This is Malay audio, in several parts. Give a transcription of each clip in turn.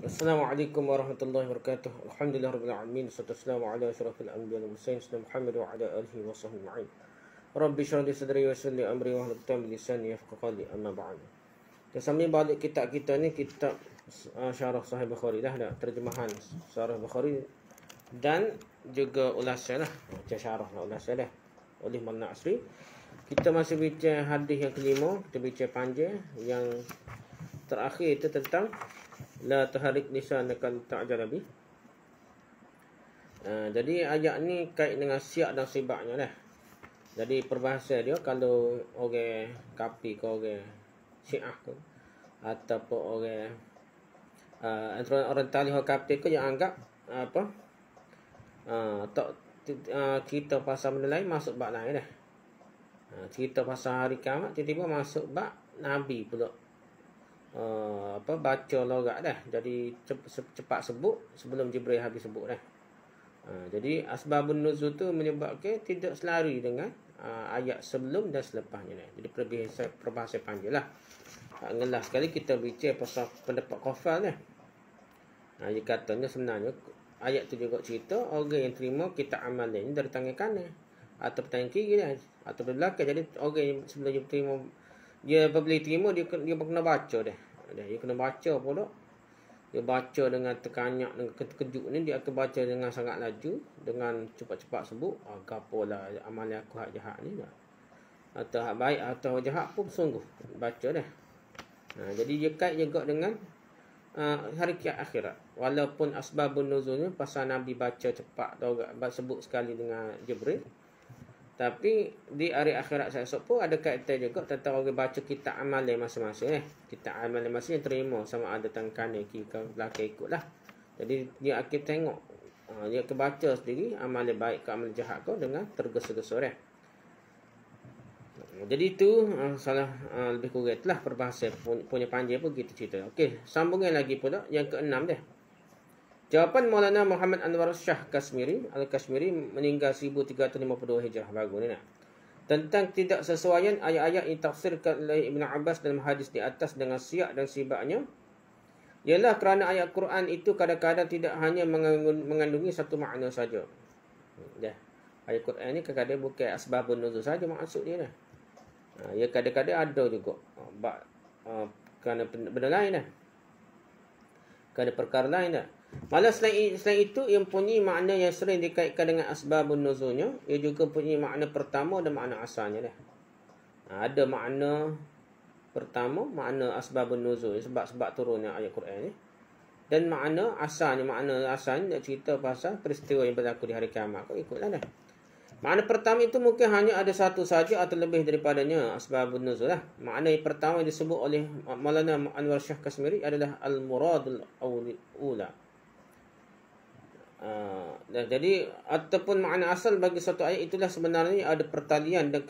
Assalamualaikum warahmatullahi wabarakatuh. Alhamdulillah rabbil alamin. Wassalamu ala asyrafil anbiya'i wal mursalin sayyidina Muhammad wa ala alihi wa sahbihi ajma'in. Rabbi shrah li sadri wa yassir li amri wa hlul 'uqdatam min lisani yafqahu qawli. Amma ba'd. Dan sambil balik kitab kita ni, kitab Syarah Sahih Bukhari dah, terjemahan Syarah Bukhari dan juga ulasan lah, macam syarah lah, ulasan dah oleh Maulana Asri. Kita masih bincang hadis yang kelima, kita bincang panjang. Yang terakhir itu tentang la taharik lisanaka ta'jala bi. Jadi ayat ni kait dengan siak dan sibaknya dah. Jadi peribahasa dia, kalau orang kafir ke orang Syiah ke ataupun orang antara orang talih kafir ke yang anggap apa tak cerita pasal benda lain masuk bab lain dah. Cerita pasal hari kiamat tiba-tiba masuk bab Nabi pula. Baca logat dah. Jadi cepat sebut sebelum Jibril habis sebut dah. Jadi asbabun nuzul tu menyebabkan tidak selari dengan ayat sebelum dan selepasnya dah. Jadi perbahasan panjang lah. Ngelas sekali kita bincang pasal pendapat Qafal dah. Dia katanya sebenarnya ayat tu juga cerita orang yang terima kitab amal ni dari tangan kanan atau tangan kiri dah, atau belakang. Jadi orang yang sebelum dia terima, dia apabila terima, dia kena baca dah. Dia kena baca pula. Dia baca dengan terkanyak, dengan terkejut ni, dia akan baca dengan sangat laju, dengan cepat-cepat sebut gapalah amal aku hak jahat ni dah, atau hak baik atau jahat pun sungguh baca dah. Jadi dia kait juga dengan hari kiamat akhirat. Walaupun asbabun nuzulnya pasal Nabi baca cepat atau sebut sekali dengan Jibril, tapi di hari akhirat esok pun ada kaitan juga tentang orang baca kitab amal masing-masing. Kitab amal masing-masing yang terima, sama ada tangan kanan kiri ke belakang ikutlah. Jadi dia akan tengok, dia akan baca sendiri amal baik ke amal jahat kau dengan tergesa-gesa dah. Jadi itu salah lebih kurang itulah perbahasan punya panjang pun kita cerita. Okey, sambungan lagi pula yang keenam dah. Jawapan Maulana Muhammad Anwar Shah Kashmiri Al-Kashmiri meninggal 1352 Hijrah baru ni nak. Tentang tidak sesuaian ayat-ayat yang ditafsirkan oleh Ibn Abbas dalam hadis di atas dengan siak dan sibaknya, ialah kerana ayat Quran itu kadang-kadang tidak hanya mengandungi satu makna saja. Dah. Ayat Quran ni kadang-kadang bukan asbabun nuzul saja maksud dia dah. Ya kadang-kadang ada juga kerana benda lain dah. Kerana perkara lain dah. Malah selain itu, ia mempunyai makna yang sering dikaitkan dengan asbabun nuzulnya. Ia juga mempunyai makna pertama dan makna asalnya dah. Ada makna pertama, makna asbabun nuzul, sebab turunnya ayat Quran ni. Dan makna asalnya nak cerita pasal peristiwa yang berlaku di hari kiamat. Kau ikutlah dah. Makna pertama itu mungkin hanya ada satu saja atau lebih daripadanya asbabun nuzul lah. Makna yang pertama yang disebut oleh Maulana Anwar Shah Kashmiri adalah al-muradul ula. Jadi ataupun makna asal bagi satu ayat itulah sebenarnya ada pertalian dan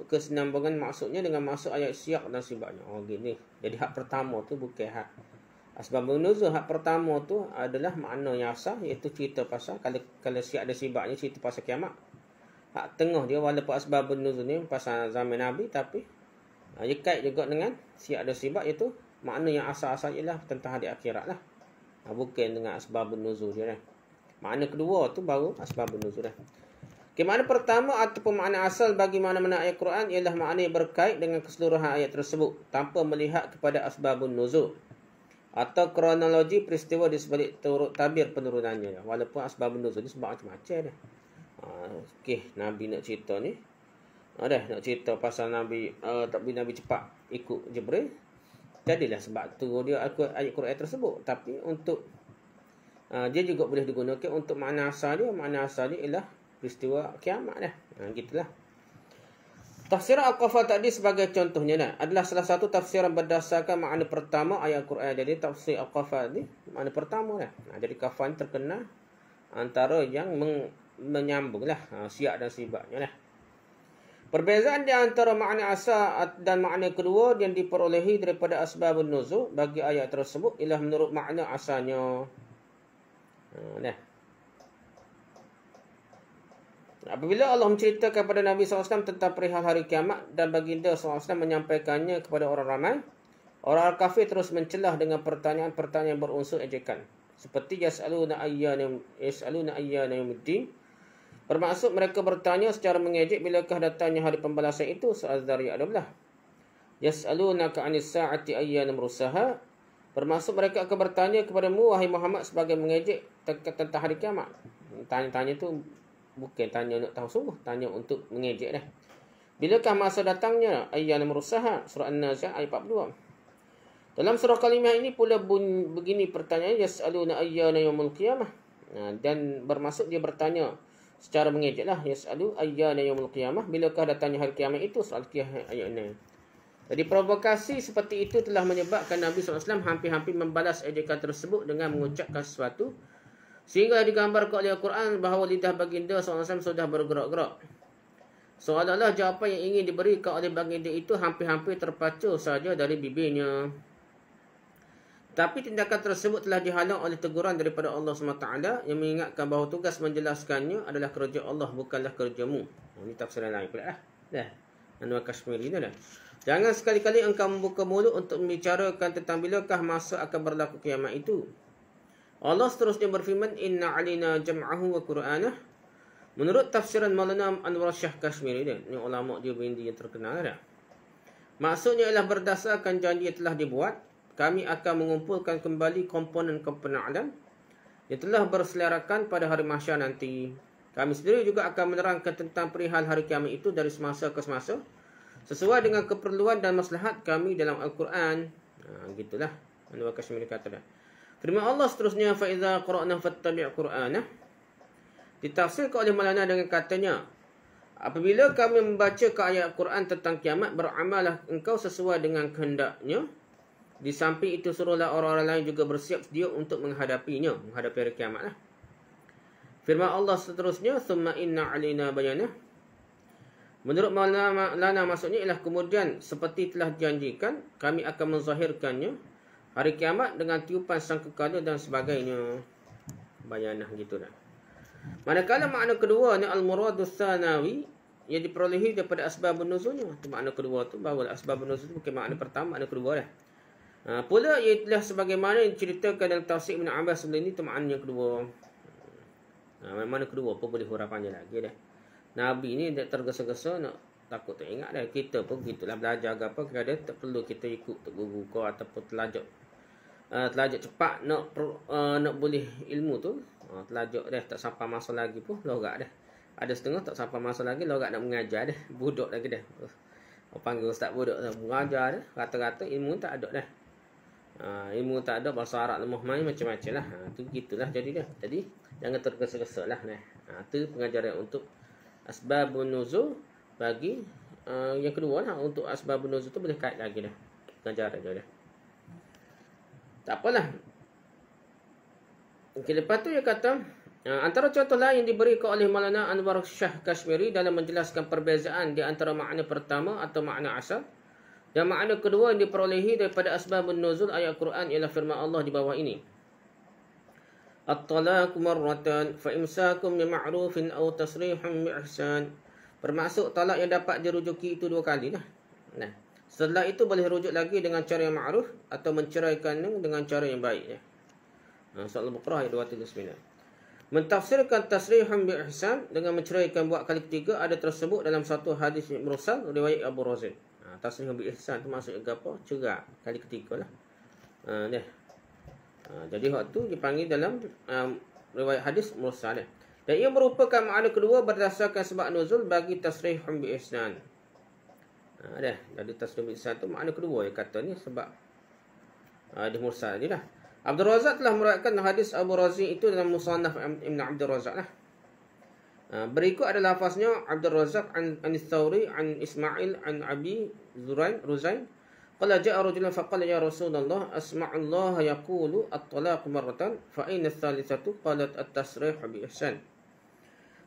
kesinambungan maksudnya dengan maksud ayat siak dan sibaknya. Gini. Jadi hak pertama tu bukan hak asbabun nuzul. Hak pertama tu adalah makna yang asal, iaitu cerita pasal kalau siak dan sibaknya cerita pasal kiamat. Hak tengah dia walaupun asbabun nuzul ni pasal zaman Nabi, tapi dia kait juga dengan siak dan sibak, iaitu makna yang asal-asal ialah tentang hari akhirat lah. Bukan dengan asbabun nuzul dia lah. Makna kedua tu baru asbabun nuzul dah. Makna pertama ataupun makna asal bagi mana-mana ayat Quran ialah makna yang berkait dengan keseluruhan ayat tersebut tanpa melihat kepada asbabun nuzul atau kronologi peristiwa di sebalik tabir penurunannya. Walaupun asbabun nuzul ni sebab macam-macam dah. Okey, Nabi nak cerita ni. Nak cerita pasal Nabi Nabi cepat ikut Jibril. Jadilah sebab tu dia ayat Quran tersebut. Tapi untuk dia juga boleh digunakan untuk makna asal dia. Makna asal dia ialah peristiwa kiamat dah. Gitulah. Tafsiran Al-Qafal tadi sebagai contohnya dah adalah salah satu tafsiran berdasarkan makna pertama ayat Quran. Jadi tafsir Al-Qafal ni makna pertama dah. Jadi Qafal terkenal antara yang menyambung lah siak dan sibaknya lah. Perbezaan di antara makna asal dan makna kedua yang diperolehi daripada asbabun nuzul bagi ayat tersebut ialah menurut makna asalnya. Apabila Allah menceritakan kepada Nabi SAW tentang perihal hari kiamat dan baginda SAW menyampaikannya kepada orang ramai, Orang kafir terus mencelah dengan pertanyaan-pertanyaan berunsur ejekan. Seperti yas'aluna ayyana yawmiddin. Bermaksud mereka bertanya secara mengejek bilakah datangnya hari pembalasan itu. Soal Zariyat 12. Yas'alunaka 'anis sa'ati ayyana mursaha. Bermaksud mereka akan bertanya kepadamu wahai Muhammad sebagai mengejek tentang hari kiamat. Tanya-tanya tu bukan tanya nak tahu sungguh, tanya untuk mengejek dah. Bilakah masa datangnya ayyana mursaha? Surah An-Nazi'at ayat 42. Dalam surah kalimah ini pula begini pertanyaan, yas'aluna ayyana yaumul qiyamah. Dan bermaksud dia bertanya secara mengejeklah, yas'alu ayyana yaumul qiyamah, bilakah datangnya hari kiamat itu. Soal qiyamah ayat 6. Jadi provokasi seperti itu telah menyebabkan Nabi SAW hampir-hampir membalas ejekan tersebut dengan mengucapkan sesuatu sehingga digambarkan oleh Al-Quran bahawa lidah baginda SAW sudah bergerak-gerak. Seolah-olah jawapan yang ingin diberikan oleh baginda itu hampir-hampir terpacu saja dari bibirnya. Tapi tindakan tersebut telah dihalang oleh teguran daripada Allah SWT yang mengingatkan bahawa tugas menjelaskannya adalah kerja Allah, bukanlah kerjamu. Ini tafsiran lain pula lah. Dah. Anwar Kashmiri dah. Jangan sekali-kali engkau membuka mulut untuk membicarakan tentang bilakah masa akan berlaku kiamat itu. Allah seterusnya berfirman, Inna alina jam'ahu wa Qur'anah. Menurut tafsiran Maulana Anwar Shah Kashmiri dia, ini ulama dia Bindi yang terkenal dah. Maksudnya ialah berdasarkan janji yang telah dibuat, kami akan mengumpulkan kembali komponen-komponen alam yang telah berselarakan pada hari mahsyar nanti. Kami sendiri juga akan menerangkan tentang perihal hari kiamat itu dari semasa ke semasa sesuai dengan keperluan dan maslahat kami dalam Al-Quran. Gitulah Anwar Kashmiri kata dah. Firman Allah seterusnya, fa idza qara'na fattabi' Qur'anah. Ditafsirkan oleh Maulana dengan katanya, apabila kami membaca ke ayat Quran tentang kiamat, beramallah engkau sesuai dengan kehendaknya. Di samping itu suruhlah orang-orang lain juga bersiap sedia untuk menghadapinya, menghadapi hari kiamat lah. Firman Allah seterusnya, thumma inna alina bayanah. Menurut Maulana maksudnya ialah kemudian seperti telah dijanjikan, kami akan menzahirkannya hari kiamat dengan tiupan sangkakala dan sebagainya. Bayanah gitu dah. Manakala makna kedua ni al-muradus tsanawi yang diperolehi daripada asbabun nuzulnya. Itu makna kedua tu, bahawa asbabun nuzul bukan makna pertama, makna kedua dah. Pula ialah sebagaimana yang diceritakan dalam tafsir Ibn Abbas sebelum ini, itu makna yang kedua. Makna kedua apa boleh huraf panjang lagi dah. Nabi ni tak tergesa-gesa nak takut tak ingat dah. Kita pun gitulah belajar apa kadang tak perlu kita ikut guru kau ataupun telajak cepat nak boleh ilmu tu. Telajak dah tak sampai masa lagi pun logat dah. Ada setengah tak sampai masa lagi logat nak mengajar dah. Budak lagi dah. Panggil ustaz budak dah mengajar dah. Rata-rata ilmu tak ada dah. Ilmu tak ada, bahasa Arab lemah main macam-macam lah. Tu gitulah jadi dah. Jadi jangan tergesa-gesa lah. Tu pengajaran untuk asbabun nuzul bagi yang kedua lah. Untuk asbabun nuzul tu boleh kait lagi dah. Pengajaran je dah. Tak apalah. Okay, lepas tu dia kata, antara contoh lain yang diberikan oleh Maulana Anwar Shah Kashmiri dalam menjelaskan perbezaan di antara makna pertama atau makna asal dan makna kedua yang diperolehi daripada asbabun nuzul ayat Quran ialah firman Allah di bawah ini. At-talaqu marratan fa imsakum bima'rufin aw tasrihun biihsan. Bermaksud talak yang dapat dirujuki itu 2 kali lah. Nah, setelah itu boleh rujuk lagi dengan cara yang ma'ruf atau menceraikan dengan cara yang baik. Surah Al-Baqarah ayat 209. Mentafsirkan tasrihun biihsan dengan menceraikan buat kali ketiga ada tersebut dalam satu hadis mursal riwayat Abu Razin. Tasrihun biihsan tu maksudnya apa? Cerai kali ketiga lah. Jadi waktu dipanggil dalam riwayat hadis mursal. Dan ia merupakan makna kedua berdasarkan sebab nuzul bagi tasrihun biihsan. Jadi tasrihun biihsan tu makna kedua yang kata ni sebab hadis mursal ni lah. Abdul Razak telah meriwayatkan hadis Abu Razi itu dalam Musannaf Ibn Abdul Razak lah. Berikut adalah lafaznya Abdul Razak an Thawri an Ismail an Abi Ruzain qala ja'a rajulun faqala ya Rasulullah asma'u Allah yaqulu at-talaq marratan fa aina ats-thalithatu qalat at-tasrih bi ihsan.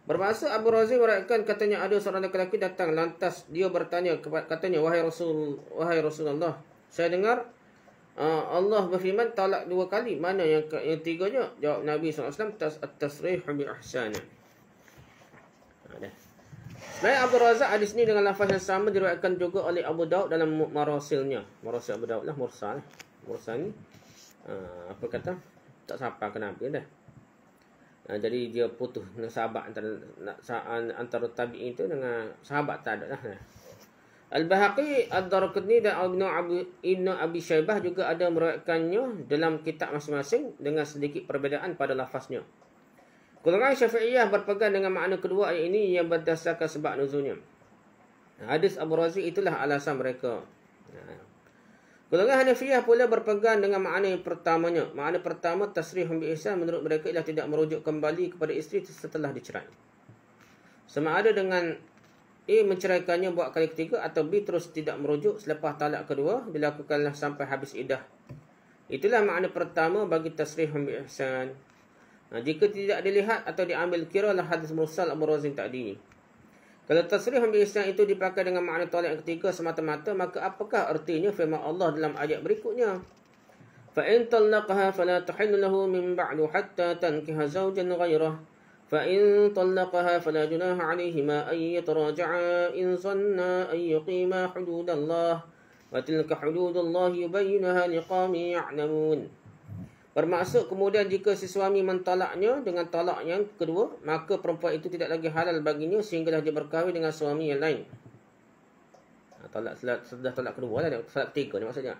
Bermaksud Abu Razi meriwayatkan katanya ada seorang lelaki datang lantas dia bertanya katanya wahai Rasulullah saya dengar Allah berfirman talak 2 kali, mana yang tiganya? Jawab Nabi SAW, at-tasrih bi ihsan. Sebenarnya Abdul Razak hadis ni dengan lafaz yang sama diriwayatkan juga oleh Abu Daud dalam marasilnya. Marasil Abu Daud lah mursal. Mursal ni apa kata? Tak sampai ke Nabi dah. Jadi dia putus sahabat antara tabi'in itu dengan sahabat tak ada lah. Al-Bahaqi, Ad-Darqutni dan Ibn Abi Syaibah juga ada meriwayatkannya dalam kitab masing-masing dengan sedikit perbezaan pada lafaznya. Golongan Syafi'iyah berpegang dengan makna kedua ayat ini yang berdasarkan sebab nuzulnya. Hadis Abu Razi itulah alasan mereka. Golongan Hanafiyah pula berpegang dengan makna yang pertamanya. Makna pertama, tasrih bi ihsan menurut mereka ialah tidak merujuk kembali kepada isteri setelah dicerai. Sama ada dengan A menceraikannya buat kali ketiga atau B terus tidak merujuk selepas talak kedua dilakukanlah sampai habis iddah. Itulah makna pertama bagi tasrih bi ihsan. Jika tidak dilihat atau diambil kiralah hadis mursal Abu Razin tadi. Kalau tasrih bi ihsan itu dipakai dengan makna talak yang ketiga semata-mata, maka apakah artinya firman Allah dalam ayat berikutnya? Fa in talaqaha fala tahillu lahu min ba'du hatta tankiha zawjan ghayrah. Fa in talaqaha fala junaha 'alayhima an yataraja'a in zanna an yuqima hududallah wa tilka hududullah yubayyinaha liqaumin ya'lamun. Bermaksud kemudian jika si suami mentalaknya dengan talak yang kedua, maka perempuan itu tidak lagi halal baginya sehinggalah dia berkahwin dengan suami yang lain. Sudah talak kedua lah, talak ketiga ni maksudnya.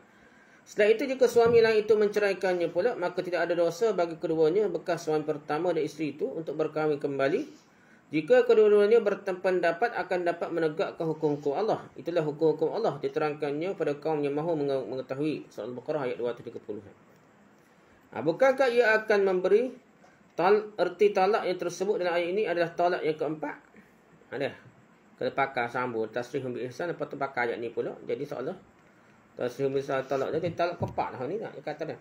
Setelah itu jika suami lain itu menceraikannya pula, maka tidak ada dosa bagi keduanya bekas suami pertama dan isteri itu untuk berkahwin kembali. Jika kedua-duanya berpendapat akan dapat menegakkan hukum-hukum Allah. Itulah hukum-hukum Allah diterangkannya pada kaum yang mahu mengetahui. Surah Al-Baqarah ayat 230. Bukankah ia akan memberi erti talak yang tersebut dalam ayat ini adalah talak yang keempat? Ada. Kena pakar sambung tasrih bi ihsan, lepas tu pakar ayat ni pula. Jadi seolah tasrih bi ihsan talak jadi talak keempat lah ni nak dia kata dah.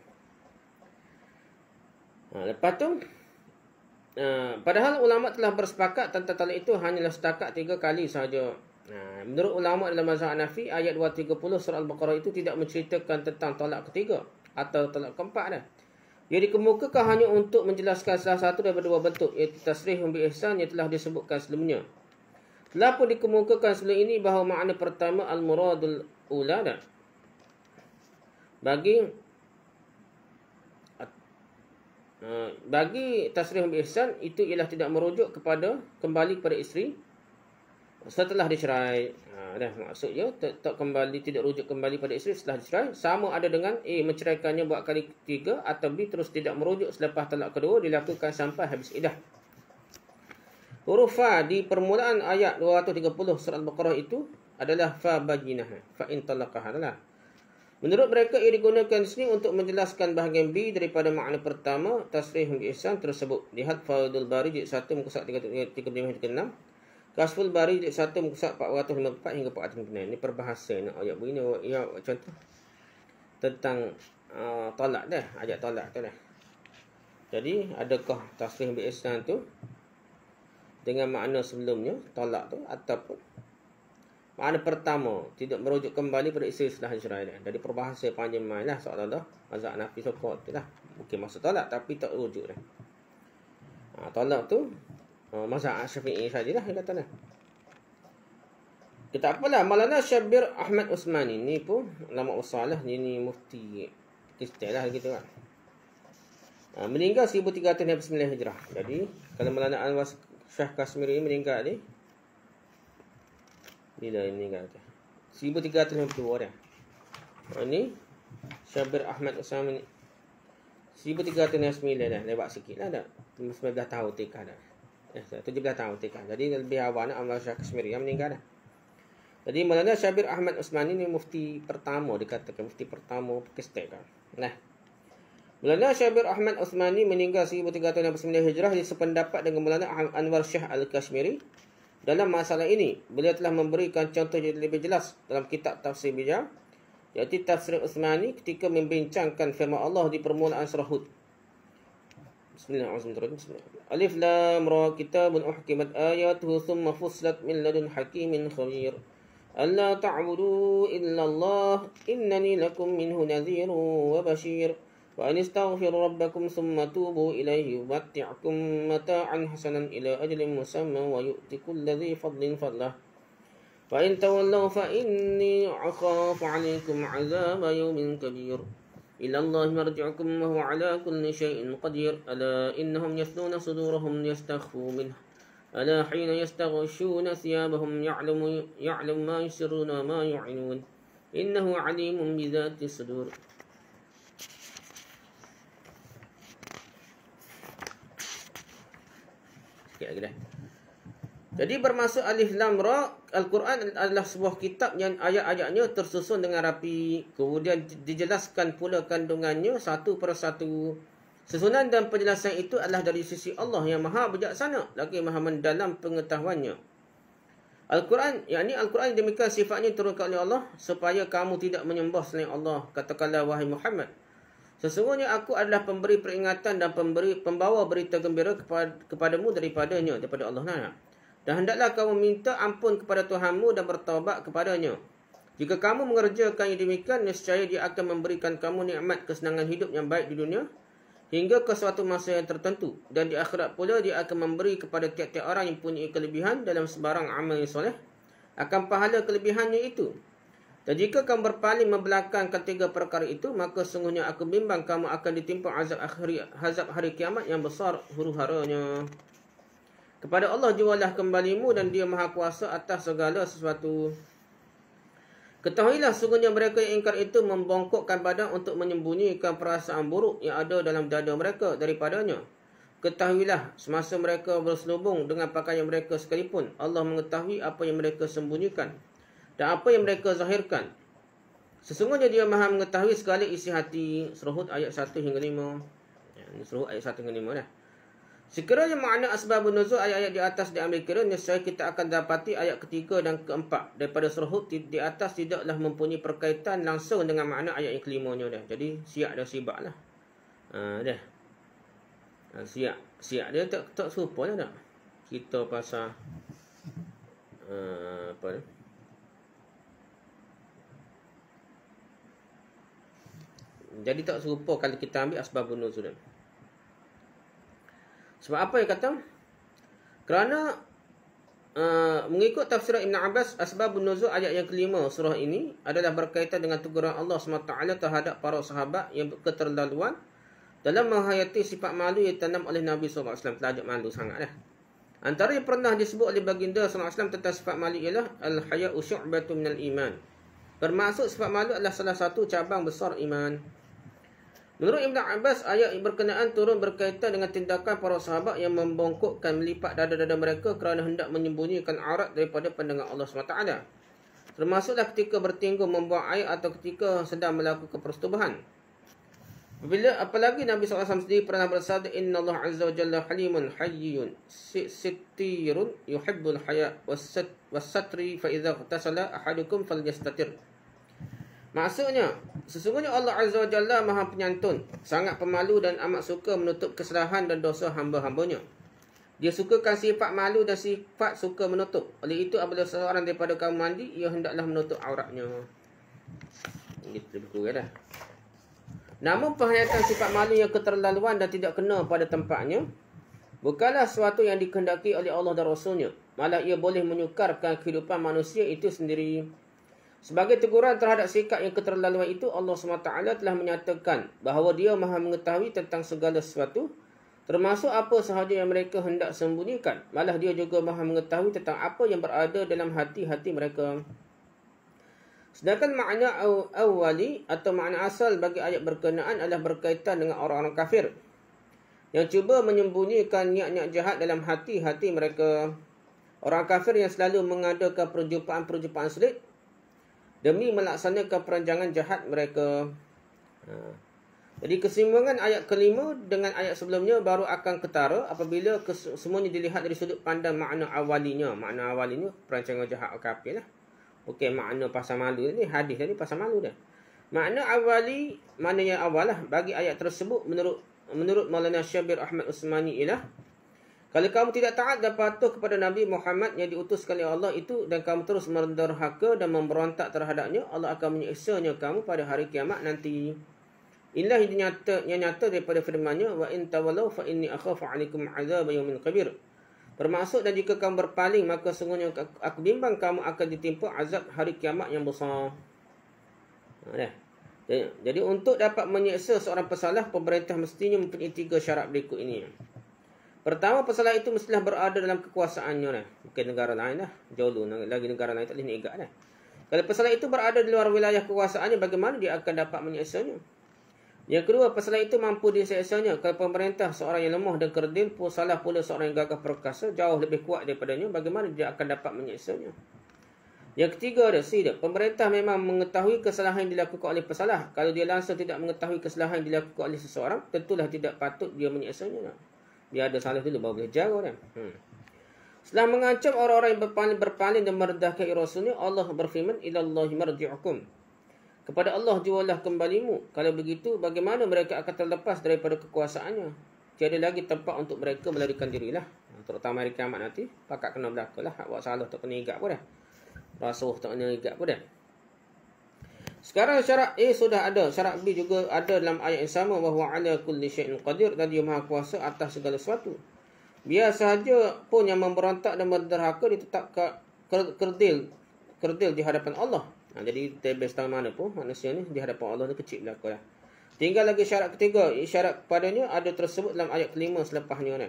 Lepas tu padahal ulama telah bersepakat tentang talak itu hanyalah setakat 3 kali sahaja. Menurut ulama dalam mazhab Hanafi, ayat 230 surah Al-Baqarah itu tidak menceritakan tentang talak ketiga atau talak keempat dah. Ia dikemukakan hanya untuk menjelaskan salah satu daripada dua bentuk, iaitu tasrih bi ihsan yang telah disebutkan sebelumnya. Telah pun dikemukakan sebelum ini bahawa makna pertama al-muradul ula dah. Bagi tasrih bi ihsan itu ialah tidak merujuk kembali kepada isteri setelah dicerai. Dah maksudnya tak kembali, tidak rujuk kembali pada isteri setelah dicerai. Sama ada dengan A menceraikannya buat kali ketiga atau B terus tidak merujuk selepas talak kedua dilakukan sampai habis iddah. Huruf fa di permulaan ayat 230 surah Al-Baqarah itu adalah fa bajinah, fa in talaqaha adalah. Menurut mereka ia digunakan di sini untuk menjelaskan bahagian B daripada makna pertama tasrih bi ihsan tersebut. Lihat Fathul Bari jilid 1 muka surat 35-36. Kasful Bari jilid 1 muka surat 454 hingga 459. Ini perbahasan ayat begini ya, contoh tentang talak dah, ayat talak tu dah. Jadi adakah tasrih bi ihsan tu dengan makna sebelumnya talak tu ataupun makna pertama tidak merujuk kembali pada isteri setelah dicerai dah. Jadi perbahasan panjang mainlah seolah-olah mazhab Hanafi sokot tu lah. Mungkin maksud talak tapi tak rujuk dah. Talak tu mazhab Syafi'i sajalah yang kata dah. Kita apalah Maulana Syabir Ahmad Usmani ni pun ulama usalah ni mufti Kristen lah gitu kan. Meninggal 1329 Hijrah. Jadi kalau Maulana Anwar Shah Kashmiri meninggal ni bila ini kata 1352 dah. Ini Syabir Ahmad Usmani 1309 dah, lewat sikit lah dah. 19 tahun tikah dah. 17 tahun tikah. Jadi lebih awal nak Anwar Shah Kashmiri yang meninggal dah. Jadi Maulana Syabir Ahmad Usmani ni mufti pertama, dikatakan mufti pertama Pakistan kan. Nah. Maulana Syabir Ahmad Usmani meninggal 1369 Hijrah di sependapat dengan Maulana Anwar Shah Al-Kashmiri dalam masalah ini. Beliau telah memberikan contoh yang lebih jelas dalam kitab Tafsir Bijah, iaitu Tafsir Usmani ketika membincangkan firman Allah di permulaan surah Hud. Bismillahirrahmanirrahim. Alif Lam Ra kitabun uhkimat ayatuhu thumma fussilat min ladun hakimin khabir. Alla ta'budu illa Allah innani lakum minhu nadhirun wa bashir. وأن استغفروا ربكم ثم توبوا إليه يمتعكم متاعا حسنا إلى أجل مسمى ويؤتي كل ذي فضل فضله فإن تولوا فإني أخاف عليكم عذاب يوم كبير إلى الله مرجعكم وهو على كل شيء قدير ألا إنهم يثنون صدورهم ليستخفوا منه ألا حين يستغشون ثيابهم يعلم ما يسرون وما يعلنون إنه عليم بذات الصدور. Sikit lagi dah. Jadi bermaksud alif lam ra, Al-Quran adalah sebuah kitab yang ayat-ayatnya tersusun dengan rapi. Kemudian dijelaskan pula kandungannya satu persatu. Susunan dan penjelasan itu adalah dari sisi Allah yang maha bijaksana lagi maha mendalam pengetahuannya. Al-Quran, yakni Al-Quran demikian sifatnya turunkan oleh Allah supaya kamu tidak menyembah selain Allah. Katakanlah wahai Muhammad, sesungguhnya aku adalah pemberi peringatan dan pembawa berita gembira kepadamu daripada Allah. Dan hendaklah kamu minta ampun kepada Tuhanmu dan bertaubat kepadanya. Jika kamu mengerjakan yang demikian, nescaya dia akan memberikan kamu nikmat kesenangan hidup yang baik di dunia hingga ke suatu masa yang tertentu. Dan di akhirat pula dia akan memberi kepada tiap-tiap orang yang punya kelebihan dalam sebarang amal yang soleh akan pahala kelebihannya itu. Dan jika kamu berpaling membelakang ketiga perkara itu, maka sungguhnya aku bimbang kamu akan ditimpa azab hari kiamat yang besar huru-haranya. Kepada Allah jualah kembalimu dan dia maha kuasa atas segala sesuatu. Ketahuilah sungguhnya mereka yang ingkar itu membongkokkan badan untuk menyembunyikan perasaan buruk yang ada dalam dada mereka daripadanya. Ketahuilah semasa mereka berselubung dengan pakaian mereka sekalipun, Allah mengetahui apa yang mereka sembunyikan dan apa yang mereka zahirkan. Sesungguhnya dia maha mengetahui segala isi hati. Surah Hud ayat 1 hingga 5. Ini surah ayat 1 hingga 5 dah. Sekiranya makna asbabun nuzul ayat-ayat di atas diambil kira, nescaya kita akan dapati ayat ketiga dan keempat daripada surah Hud di atas tidaklah mempunyai perkaitan langsung dengan makna ayat yang kelimanya dah. Jadi siap dan sibak lah. Dah. Siap dia tak serupa lah tak? Kita pasal apa ni? Jadi tak serupa kalau kita ambil asbabun nuzul. Sebab apa yang kata? Kerana mengikut tafsir Ibn Abbas, asbabun nuzul ayat yang kelima surah ini adalah berkaitan dengan teguran Allah SWT terhadap para sahabat yang keterlaluan dalam menghayati sifat malu yang ditanam oleh Nabi SAW. Terhadap malu sangat dah. Antara yang pernah disebut oleh baginda SAW tentang sifat malu ialah al-haya'u syu'batun minal iman. Bermaksud sifat malu adalah salah satu cabang besar iman. Menurut Ibn Abbas, ayat berkenaan turun berkaitan dengan tindakan para sahabat yang membongkokkan melipat dada-dada mereka kerana hendak menyembunyikan aurat daripada pandangan Allah SWT. Termasuklah ketika bertinggung membuang air atau ketika sedang melakukan persetubuhan. Apalagi Nabi SAW sendiri pernah bersabda, Inna Allah Azza wa Jalla halimun hayyun sittirun yuhibbul haya wassatri fa'idha qtasala ahadukum falyastatir. Maksudnya, sesungguhnya Allah Azza wa Jalla maha penyantun, sangat pemalu dan amat suka menutup kesalahan dan dosa hamba-hambanya. Dia sukakan sifat malu dan sifat suka menutup. Oleh itu, apabila seorang daripada kamu mandi, ia hendaklah menutup auratnya. Gitu lebih kurang dah. Namun, penghayatan sifat malu yang keterlaluan dan tidak kena pada tempatnya bukanlah sesuatu yang dikehendaki oleh Allah dan Rasulnya. Malah ia boleh menyukarkan kehidupan manusia itu sendiri. Sebagai teguran terhadap sikap yang keterlaluan itu, Allah SWT telah menyatakan bahawa dia maha mengetahui tentang segala sesuatu, termasuk apa sahaja yang mereka hendak sembunyikan. Malah dia juga maha mengetahui tentang apa yang berada dalam hati-hati mereka. Sedangkan makna awali atau makna asal bagi ayat berkenaan adalah berkaitan dengan orang-orang kafir yang cuba menyembunyikan niat-niat jahat dalam hati-hati mereka. Orang kafir yang selalu mengadakan perjumpaan-perjumpaan sulit demi melaksanakan perancangan jahat mereka. Jadi keseimbangan ayat kelima dengan ayat sebelumnya baru akan ketara apabila semuanya dilihat dari sudut pandang makna awalinya. Makna awalinya perancangan jahat kafir lah. Okey, makna pasal malu ni, hadis tadi pasal malu dah. Makna awali, makna yang awal lah bagi ayat tersebut menurut Maulana Syabir Ahmad Usmani ialah, kalau kamu tidak taat dan patuh kepada Nabi Muhammad yang diutuskan oleh Allah itu dan kamu terus menderhaka dan memberontak terhadapnya, Allah akan menyiksanya kamu pada hari kiamat nanti. Inilah yang nyata daripada firman-Nya, wa in tawallaw fa inni akhafu 'alaikum 'adzab yaumin kabir. Bermaksud, dan jika kamu berpaling, maka sungguhnya aku bimbang kamu akan ditimpa azab hari kiamat yang besar. Jadi untuk dapat menyeksa seorang pesalah, pemerintah mestinya mempunyai 3 syarat berikut ini. Pertama, pesalah itu mestilah berada dalam kekuasaannya. Bukan negara lain lah. Jauh lagi negara lain tak boleh nigat. Kalau pesalah itu berada di luar wilayah kekuasaannya, bagaimana dia akan dapat menyeksanya? Yang kedua, pesalah itu mampu diseksanya. Kalau pemerintah seorang yang lemah dan kerdil, pesalah pula seorang yang gagah perkasa, jauh lebih kuat daripadanya, bagaimana dia akan dapat menyeksanya? Yang ketiga, pemerintah memang mengetahui kesalahan yang dilakukan oleh pesalah. Kalau dia langsung tidak mengetahui kesalahan yang dilakukan oleh seseorang, tentulah tidak patut dia menyeksanya. Dia ada salah dulu baru boleh jaga. Setelah mengancam orang-orang yang berpaling dan merendahkan Rasulnya, Allah berfirman, ilallahi marji'ukum. Kepada Allah jualah kembalimu. Kalau begitu, bagaimana mereka akan terlepas daripada kekuasaannya? Tiada lagi tempat untuk mereka melarikan dirilah. Terutama hari kiamat nanti, pakat kena berlaku lah. Buat salah tak kena igat pun dah. Rasuh tak kena igat pun dah. Sekarang syarat A sudah ada. Syarat B juga ada dalam ayat yang sama. Wahuwa ala kulli syai'in qadir. Dan dia maha kuasa atas segala sesuatu. Biar sahaja pun yang memberontak dan berderhaka ditetap kerdil di hadapan Allah. Jadi bebas tang mana pun manusia ni di hadapan Allah ni kecil belaka lah. Tinggal lagi syarat ketiga. Syarat kepadanya ada tersebut dalam ayat kelima selepasnya ni.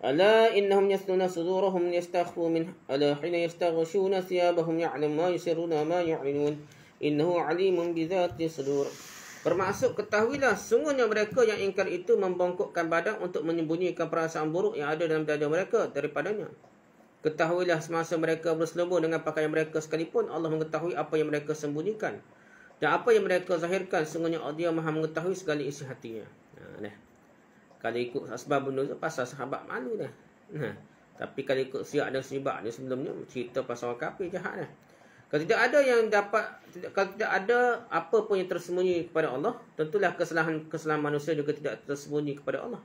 Ala innahum yasnuna sudurahum yastakhfu min ala hina yastaghshuna thiyabahum ya'lam ma yusirruna ma yu'linun innahu alimun bidzati sudur. Bermaksud, ketahuilah sungguhnya mereka yang ingkar itu membongkokkan badan untuk menyembunyikan perasaan buruk yang ada dalam dada mereka daripadanya. Ketahuilah semasa mereka berselubung dengan pakaian mereka sekalipun, Allah mengetahui apa yang mereka sembunyikan. Dan apa yang mereka zahirkan, sungguhnya Dia maha mengetahui segala isi hatinya. Kalau ikut asbab nuzul, pasal sahabat malu dah. Tapi kalau ikut siap dan sibak ni sebelumnya, cerita pasal orang kafir jahat dah. Kalau tidak ada yang dapat, kalau tidak ada apa pun yang tersembunyi kepada Allah, tentulah kesalahan manusia juga tidak tersembunyi kepada Allah.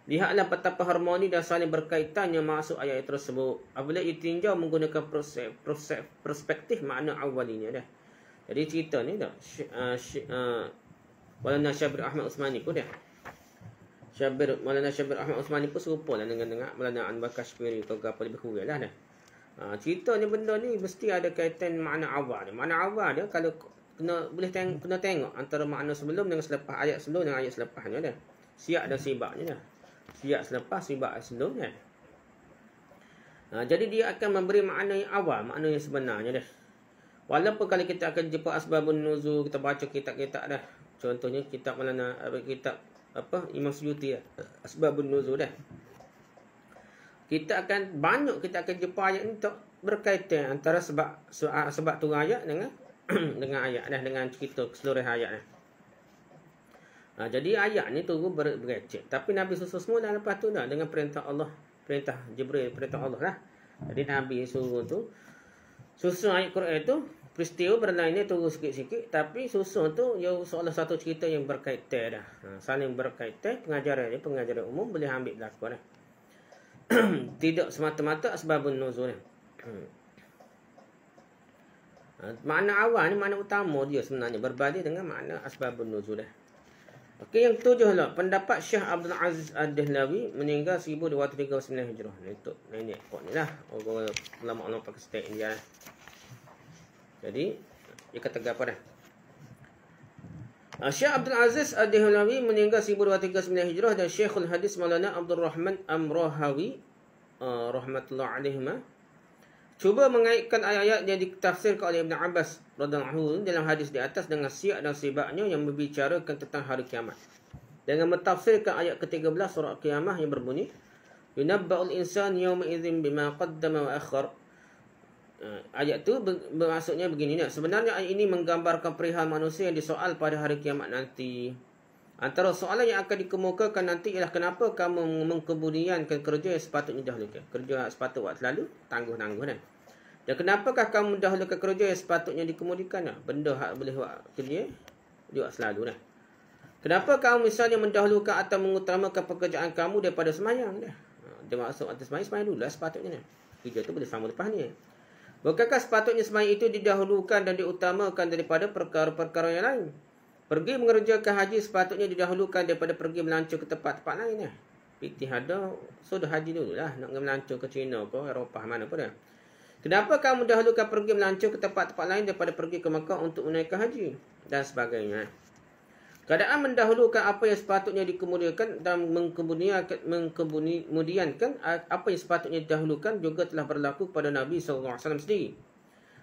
Lihatlah betapa harmoni dan saling berkaitannya maksud ayat tersebut apabila ditinjau menggunakan perspektif makna awalinya dah. Jadi cerita ni dah Maulana Syabir Ahmad Usmani pun dah. Maulana Syabir Ahmad Usmani pun serupa lah dengan Maulana Anwar Kashmiri atau apa lebih kurang lah dah. Cerita ni benda ni mesti ada kaitan makna awal ni. Makna awal dia kalau kena tengok antara makna sebelum dengan selepas, ayat sebelum dengan ayat selepasnya dah. Siap dan sibaknya dah. Siap selepas, sibak sebelumnya. Jadi dia akan memberi makna yang awal, makna yang sebenarnya dah. Walaupun kalau kita akan jumpa asbabun nuzul, kita baca kitab-kitab dah. Contohnya kitab Imam Suyuti dah. Asbabun nuzul dah. Kita akan jumpa ayat ni berkaitan antara sebab turun ayat dengan dengan ayat dah, dengan cerita keseluruhan ayat dah. Jadi ayat ni turun berecek. Tapi Nabi susun semua dah lepas tu dah dengan perintah Allah, perintah Jibril, perintah Allah lah. Jadi Nabi suruh tu susun ayat Quran tu, peristiwa berlainnya turun sikit-sikit, tapi susun tu salah satu cerita yang berkaitan dah. Saling berkaitan, pengajaran umum boleh ambil berlaku dah. Tidak semata-mata asbabun nuzul dah. Makna awal ni, makna utama dia sebenarnya berbalik dengan makna asbabun nuzul dah. Okey, yang ketujuh lah, pendapat Syekh Abdul Aziz Ad-Dahlawi meninggal 1239 Hijrah. Itu nenek kok ni lah. Orang ulama-ulama Pakistan India lah. Jadi dia kata apa dah? Syekh Abdul Aziz Ad-Dahlawi meninggal 1239 Hijrah dan Syekhul Hadis Maulana Abdul Rahman Amrahawi rahmatullah alaihima cuba mengaitkan ayat-ayat yang ditafsirkan oleh Ibn Abbas radhiyallahu anhu dalam hadis di atas dengan siap dan sibaknya yang membicarakan tentang hari kiamat. Dengan mentafsirkan ayat ke-13 surah Qiyamah yang berbunyi, yunabba'ul insan yawma idzin bima qaddama wa akhar. Ayat tu bermaksudnya begini. Sebenarnya ayat ini menggambarkan perihal manusia yang disoal pada hari kiamat nanti. Antara soalan yang akan dikemukakan nanti ialah kenapa kamu mengkemudiankan kerja yang sepatutnya dahulukan. Kerja yang sepatut buat selalu, tangguh-tangguh kan. Dan kenapakah kamu mendahulukan kerja yang sepatutnya dikemudikan? Benda hak boleh buat kerja, dia buat selalu dah. Kenapa kamu misalnya mendahulukan atau mengutamakan pekerjaan kamu daripada semayang dah? Dia maksud atas semayang dulu lah sepatutnya dah. Kerja tu boleh sama lepas ni. Bukankah sepatutnya semayang itu didahulukan dan diutamakan daripada perkara-perkara yang lain? Pergi mengerjakan haji sepatutnya didahulukan daripada pergi melancur ke tempat-tempat lain. Pitih ada, sudah haji dulu lah. Nak melancur ke China ke Eropah mana pun dah. Kenapa kamu dahulukan pergi melancur ke tempat-tempat lain daripada pergi ke Mekah untuk menaikkan haji? Dan sebagainya. Keadaan mendahulukan apa yang sepatutnya dikemudiankan dan mengkemudiankan apa yang sepatutnya didahulukan juga telah berlaku kepada Nabi SAW sendiri.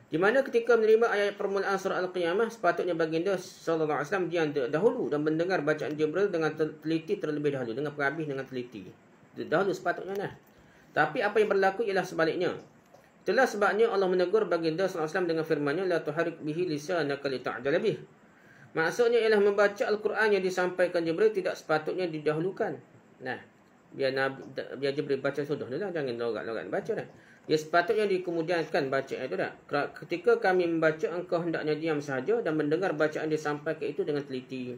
Di mana ketika menerima ayat permulaan surah Al-Qiyamah, sepatutnya baginda SAW diam dahulu dan mendengar bacaan Jibril dengan teliti terlebih dahulu. Dengan perhabis dengan teliti. Dahulu sepatutnya lah. Tapi apa yang berlaku ialah sebaliknya. Itulah sebabnya Allah menegur baginda SAW dengan firman-Nya, La tuharik bihi lisanaka lita'jala bih. Maksudnya ialah membaca Al-Quran yang disampaikan Jibril tidak sepatutnya didahulukan. Nah, biar Jibril baca sudah lah, jangan logat-logat baca dah. Dia sepatutnya dikemudiankan baca itu dah. Ketika kami membaca, engkau hendaknya diam sahaja dan mendengar bacaan disampaikan itu dengan teliti.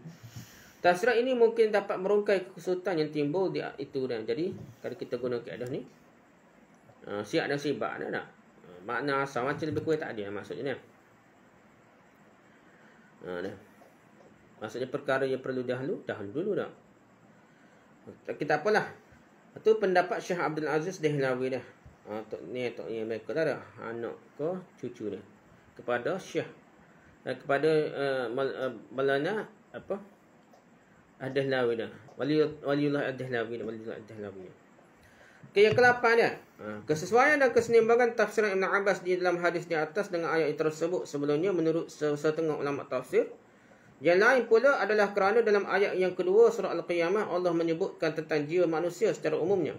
Tafsir ini mungkin dapat merungkai kesulitan yang timbul di itu dah. Jadi, kalau kita guna kaedah ni, siap dan sibak dah tak? Makna asal macam lebih kurang tak ada maksudnya. Dah. Maksudnya perkara yang perlu dahulu dulu dah. Kita apalah. Itu pendapat Syekh Abdul Aziz Dehlawi dah. Tok ni mereka dah anak ke cucu dia. Kepada Syekh kepada Maulana apa? Ad-Dehlawi dah. Waliullah Ad-Dehlawi dah, Waliullah Ad-Dehlawi. Okey, yang ke-8 dia. Kesesuaian dan keseimbangan tafsiran Ibn Abbas di dalam hadis di atas dengan ayat tersebut sebelumnya menurut setengah ulama tafsir. Yang lain pula adalah kerana dalam ayat yang kedua surah Al-Qiyamah Allah menyebutkan tentang jiwa manusia secara umumnya.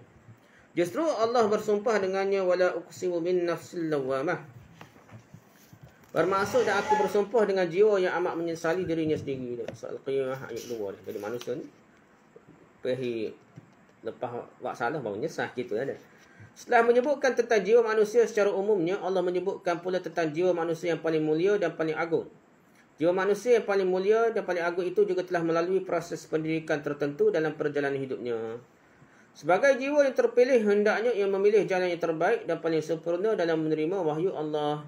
Justru Allah bersumpah dengannya wala uqsimu bin nafsil lawamah. Bermaksud dan aku bersumpah dengan jiwa yang amat menyesali dirinya sendiri. Surah Al-Qiyamah ayat 2 dia. Jadi manusia ni pergi lepas buat salah baru menyesal gitu ada. Setelah menyebutkan tentang jiwa manusia secara umumnya, Allah menyebutkan pula tentang jiwa manusia yang paling mulia dan paling agung. Jiwa manusia yang paling mulia dan paling agung itu juga telah melalui proses pendidikan tertentu dalam perjalanan hidupnya. Sebagai jiwa yang terpilih, hendaknya ia memilih jalan yang terbaik dan paling sempurna dalam menerima wahyu Allah.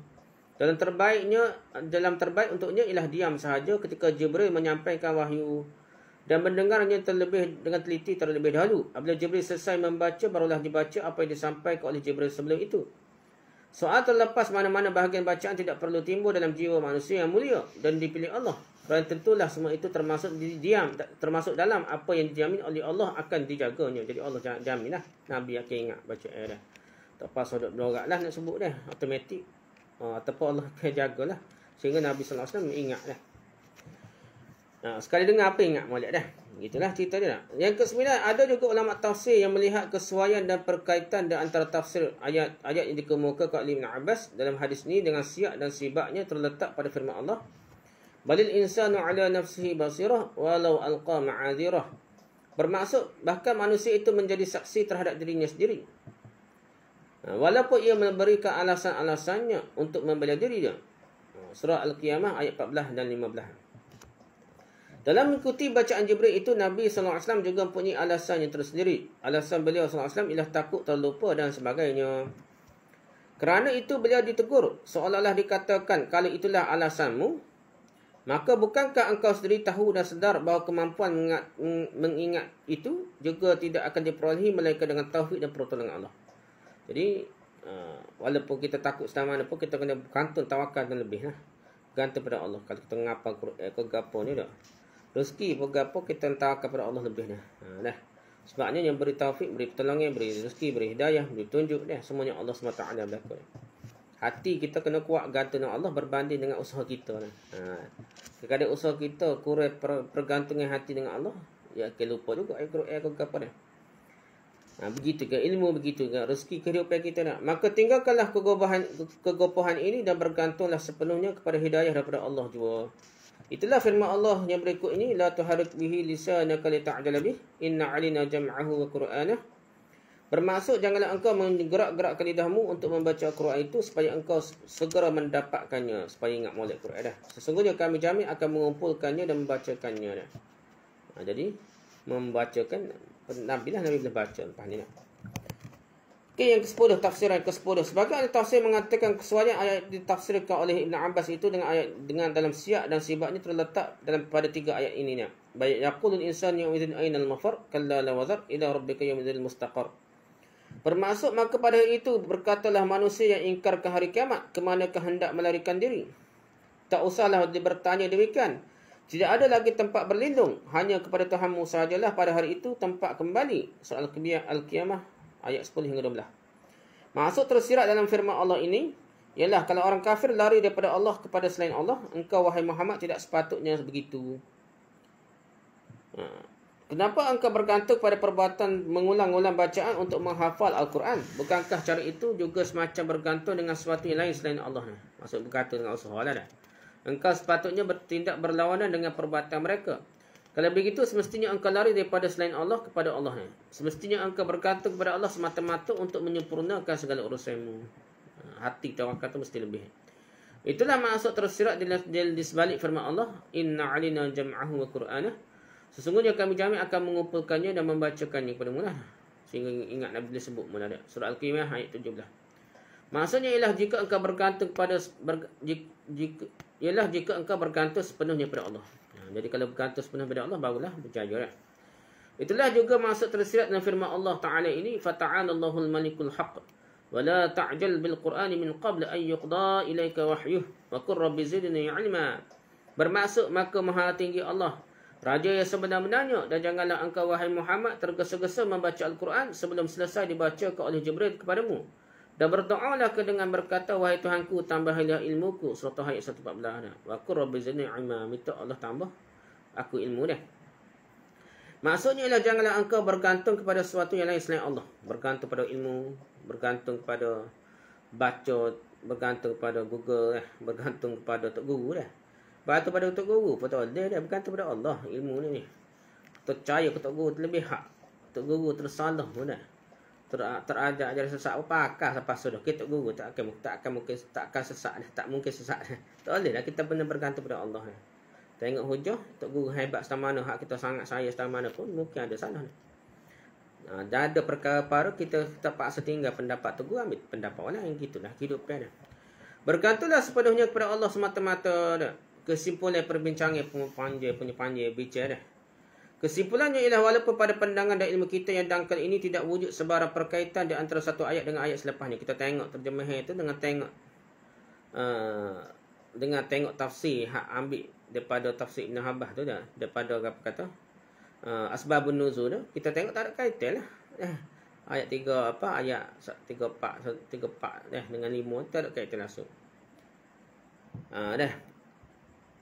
Dalam terbaik untuknya ialah diam sahaja ketika Jibril menyampaikan wahyu dan mendengarnya dengan teliti terlebih dahulu. Apabila Jibril selesai membaca, barulah dibaca apa yang disampaikan oleh Jibril sebelum itu. Soal terlepas mana-mana bahagian bacaan tidak perlu timbul dalam jiwa manusia yang mulia dan dipilih Allah. Kerana tentulah semua itu termasuk dalam apa yang dijamin oleh Allah akan dijaganya. Jadi Allah jamin lah. Nabi akan ingat baca ayat dah. Tak pasal duduk berorak lah nak sebut dah. Automatik. Ataupun Allah akan jagalah. Sehingga Nabi SAW ingat dah. Sekali dengar apa ingat molek dah. Gitulah cerita dia. Yang ke-9, ada juga ulama tafsir yang melihat kesesuaian dan perkaitan di antara tafsir ayat-ayat yang dikemukakan oleh Ibn Abbas dalam hadis ini dengan siyak dan sibaknya terletak pada firman Allah. Balil insanu ala nafsihi basirah walau alqa ma'adhirah. Bermaksud bahkan manusia itu menjadi saksi terhadap dirinya sendiri. Walaupun ia memberikan alasan-alasannya untuk membela diri dia. Surah Al-Qiyamah ayat 14 dan 15. Dalam mengikuti bacaan Jibril itu, Nabi SAW juga mempunyai alasan yang tersendiri. Alasan beliau SAW ialah takut terlupa dan sebagainya. Kerana itu beliau ditegur, seolah-olah dikatakan, kalau itulah alasanmu, maka bukankah engkau sendiri tahu dan sedar bahawa kemampuan mengingat itu juga tidak akan diperolehi melainkan dengan tauhid dan pertolongan Allah. Jadi, walaupun kita takut selama mana pun, kita kena bergantung tawakal dan lebih lah. Gantung pada Allah. Kalau kita ngapal kegapo ni dah. Rezeki apa kita tawakal kepada Allah lebih dah. Dah. Sebabnya yang beri taufik, beri pertolongan, beri rezeki, beri hidayah, beri tunjuk dah. Semuanya Allah SWT berlaku. Hati kita kena kuat gantung dengan Allah berbanding dengan usaha kita dah. Kadang usaha kita kurang pergantungan hati dengan Allah, ya akan lupa juga apa dah. Begitu ke ilmu, begitu ke rezeki kehidupan kita dah. Maka tinggalkanlah kegopohan ini dan bergantunglah sepenuhnya kepada hidayah daripada Allah juga. Itulah firman Allah yang berikut ini, la tuharik bihi lisanaka lita'jala bih inna 'alaina jam'ahu wa qur'anah. Bermaksud janganlah engkau menggerak-gerakkan lidahmu untuk membaca Al-Quran itu supaya engkau segera mendapatkannya, supaya ingat molek Quran dah. Sesungguhnya kami jamin akan mengumpulkannya dan membacakannya dah. Jadi membacakan Nabi boleh baca lepas ni dah. Okey, yang ke-10, tafsiran ke-10. Sebagai ahli tafsir mengatakan kesesuaian ayat ditafsirkan oleh Ibn Abbas itu dengan dalam siyak dan sibaknya terletak dalam pada 3 ayat ini. Baik yaqulul insanu yawmidhin aynal mafar kalla la wazar ila rabbika yawmidhil mustaqar. Bermaksud maka pada hari itu berkatalah manusia yang ingkarkan hari kiamat, ke manakah hendak melarikan diri? Tak usahlah bertanya demikian. Tidak ada lagi tempat berlindung, hanya kepada Tuhanmu sahajalah pada hari itu tempat kembali. Surah Al-Qiyamah ayat 10 hingga 12. Maksud tersirat dalam firman Allah ini ialah kalau orang kafir lari daripada Allah kepada selain Allah, engkau wahai Muhammad tidak sepatutnya begitu. Kenapa engkau bergantung pada perbuatan mengulang-ulang bacaan untuk menghafal Al-Quran? Bukankah cara itu juga semacam bergantung dengan sesuatu yang lain selain Allah? Maksud bergantung dengan Allah dah. Engkau sepatutnya bertindak berlawanan dengan perbuatan mereka. Kalau begitu, semestinya engkau lari daripada selain Allah kepada Allah. Semestinya engkau bergantung kepada Allah semata-mata untuk menyempurnakan segala urusanmu. Hati tawakal itu mesti lebih. Itulah maksud tersirat di sebalik firman Allah, Inna alina jam'ahu wa Qur'anah. Sesungguhnya kami jamin akan mengumpulkannya dan membacakannya kepada mulah. Sehingga ingat Nabi dia sebut mulah. Surah Al-Qiyamah ayat 17. Maksudnya ialah jika engkau bergantung kepada jika engkau bergantung sepenuhnya pada Allah. Jadi kalau bergantung sepenuhnya pada Allah, barulah berjaya. Itulah juga maksud tersirat dalam firman Allah Ta'ala ini, Fata'alallahul malikul haqq, wa la ta'jal bil Qur'ani min qabla an yuqda ilaika wahyuh, wa qur rabbi zidni ilma. Bermaksud maka maha tinggi Allah, Raja yang sebenar-benarnya, dan janganlah engkau wahai Muhammad tergesa-gesa membaca Al-Quran sebelum selesai dibacakan oleh Jibril kepadamu. Dan berdoalah dengan berkata, wahai Tuhanku, tambahilah ilmuku. Surah ayat 114. Wa qur rabbi zidni ilma. Minta Allah tambah aku ilmu dah. Maksudnya ialah janganlah engkau bergantung kepada sesuatu yang lain selain Allah. Bergantung pada ilmu, bergantung kepada baca, bergantung kepada Google, bergantung kepada Tok Guru dah. Bergantung pada Tok Guru, betul dia bergantung pada Allah ilmu ni. Percaya ke Tok Guru terlebih hak. Tok Guru tersalah pun dah. Terajak jadi sesak apa pakar siapa sudah kita guru tak akan sesak dah, tak mungkin sesak dah. Tak boleh lah kita benar bergantung pada Allah. Tengok hujah tok guru hebat setama mana, hak kita sangat saya setama mana pun mungkin ada salah. Dan ada perkara-perkara kita terpaksa tinggal pendapat tok guru, ambil pendapat orang yang gitulah hidup dia. Bergantunglah sepenuhnya kepada Allah semata-mata dah. Kesimpulan perbincangan panjang bicara dah. Kesimpulannya ialah walaupun pada pandangan dan ilmu kita yang dangkal ini tidak wujud sebarang perkaitan di antara satu ayat dengan ayat selepasnya. Kita tengok terjemahan itu dengan tengok tafsir hak ambil daripada tafsir Ibn Abbas tu dah, daripada apa kata asbabun nuzul tu, kita tengok tak ada kaitan lah. Ayat 3 ayat 34 dengan 5 tak ada kaitan langsung.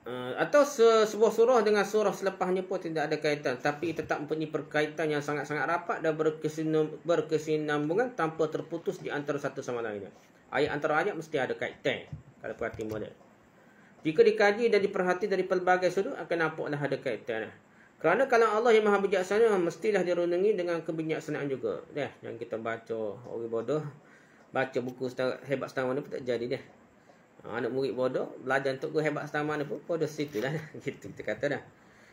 Atau sebuah surah dengan surah selepasnya pun tidak ada kaitan, tapi tetap mempunyai perkaitan yang sangat-sangat rapat dan berkesinambungan tanpa terputus di antara satu sama lainnya. Ayat antara ayat mesti ada kaitan kalau perhati model. Jika dikaji dan diperhati dari pelbagai sudut akan nampaklah ada kaitan. Kerana kalau Allah yang maha bijaksana mestilah dirunungi dengan kebijaksanaan juga. Yang kita baca orang bodoh baca buku hebat setengah mana pun tak jadi dah. Anak murid bodoh belajar untuk hebat setengah mana pun bodoh situ lah. Gitu kita kata dah.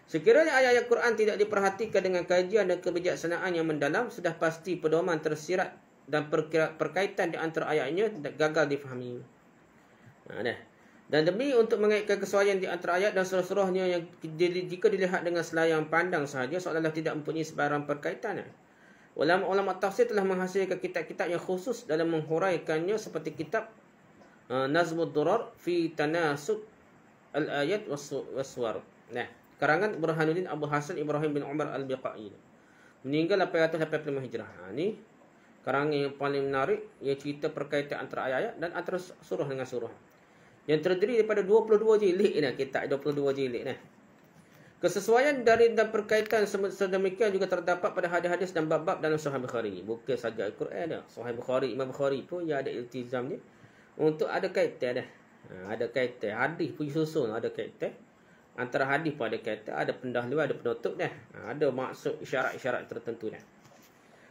Sekiranya ayat-ayat Quran tidak diperhatikan dengan kajian dan kebijaksanaan yang mendalam, sudah pasti pedoman tersirat dan perkaitan di antara ayatnya gagal difahami. Dan demi untuk mengaitkan kesesuaian di antara ayat dan surah-surahnya yang jika dilihat dengan selayang pandang sahaja seolah-olah tidak mempunyai sebarang perkaitan. Ulama-ulama tafsir telah menghasilkan kitab-kitab yang khusus dalam menghuraikannya seperti kitab Nazmud Durar fi Tanasub al-Ayat was-Suwar. Karangan Burhanuddin Abu Hasan Ibrahim bin Umar al-Biqai. Meninggal 885 Hijrah. Ini karangan yang paling menarik, ia cerita perkaitan antara ayat-ayat dan antara surah dengan surah. Yang terdiri daripada 22 jilid kitab 22 jilid . Kesesuaian dari dan perkaitan sedemikian juga terdapat pada hadis-hadis dan bab-bab dalam Sahih Bukhari. Bukan saja Al-Quran dah. Sahih Bukhari, Imam Bukhari pun ia ada iltizam dia untuk ada kaitan dah. Ada kaitan. Hadis pun susun ada kaitan. Antara hadis pun ada kaitan, ada pendahulu, ada penutup dah. Ada maksud isyarat-isyarat tertentu dah.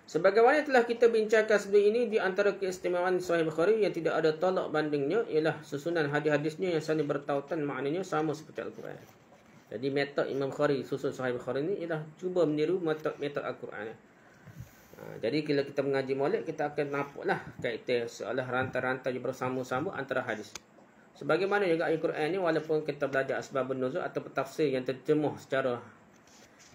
Sebagaimana telah kita bincangkan sebelum ini, di antara keistimewaan Sahih Bukhari yang tidak ada tolak bandingnya ialah susunan hadis-hadisnya yang saling bertautan, maknanya sama seperti Al-Quran. Jadi metod Imam Bukhari susun Sahih Bukhari ni ialah cuba meniru metod Al-Quran. Jadi bila kita mengaji maulid, kita akan nampaklah kaitan seolah rantai-rantai bersama-sama antara hadis. Sebagaimana juga Al-Quran ni, walaupun kita belajar asbabun nuzul atau tafsir yang terjemuh secara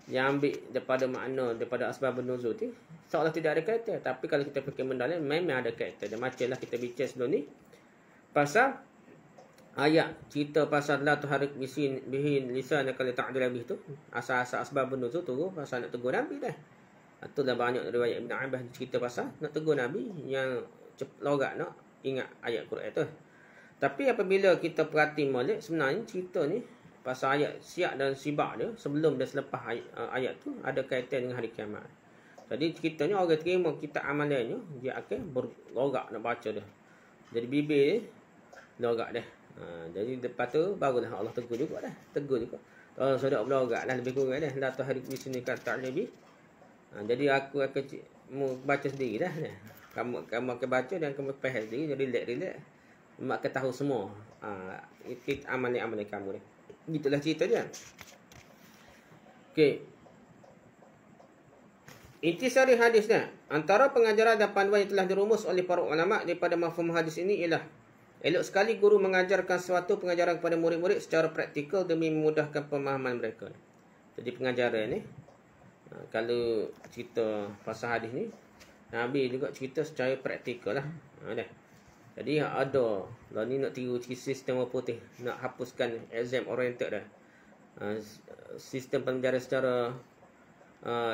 yang ambil daripada makna daripada asbabun nuzul tu, seolah tidak ada kaitan. Tapi kalau kita fikir mendalam, memang ada kaitan. Dan macamlah kita bincang sebelum ni pasal ayat cerita pasal la tuharik bihin lisan kalau ta'dil bih tu, asal-asal asbabun nuzul tu pasal nak tegur Nabi dah. Itulah banyak riwayat Ibn Abbas cerita pasal nak tegur Nabi yang logat nak ingat ayat Quran tu. Tapi apabila kita perhati molek, sebenarnya cerita ni pasal ayat siak dan sibak dia sebelum dan selepas ayat tu ada kaitan dengan hari kiamat. Jadi cerita ni orang terima kitab amalannya, dia akan berlogak nak baca dia. Jadi bibir dia logak dia. Jadi lepas tu barulah Allah tegur juga dah. Tegur juga. Allah sudah berlogak lah lebih kurang dah. La tahrik di sini kata Nabi. Jadi aku akan baca sendiri dah. Kamu akan baca dan kamu faham sendiri. Jadi relax. Mak akan tahu semua. Amalan kamu ni. Gitulah cerita dia. Okey. Intisari hadis ni. Antara pengajaran dan panduan yang telah dirumus oleh para ulama daripada mafhum hadis ini ialah elok sekali guru mengajarkan suatu pengajaran kepada murid-murid secara praktikal demi memudahkan pemahaman mereka. Jadi pengajaran ni, kalau cerita pasal hadis ni, Nabi juga cerita secara praktikal lah. Jadi ada lah ni nak tiru sistem orang putih, nak hapuskan exam oriented dah. Sistem pengajaran secara